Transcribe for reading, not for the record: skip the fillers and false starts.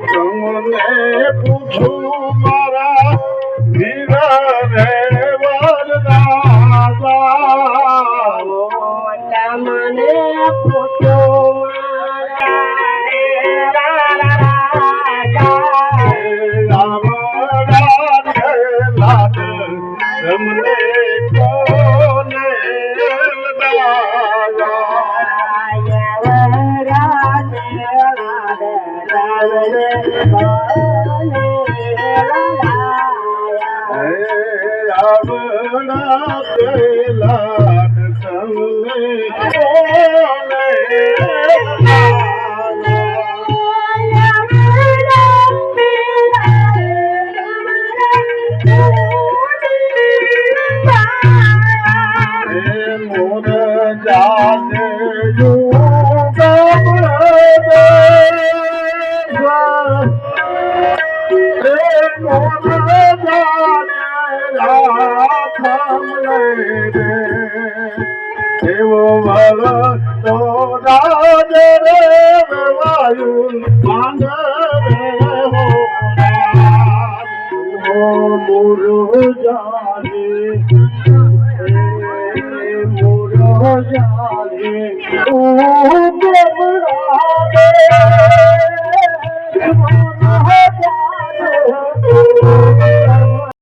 તમને પૂછું મારા વીરને વરદાતા મને પૂછું તમને કોને એવો મારો તો રાજ રે વાયુ માંગરે હો મુરુ જાની ઓ ગબરાવે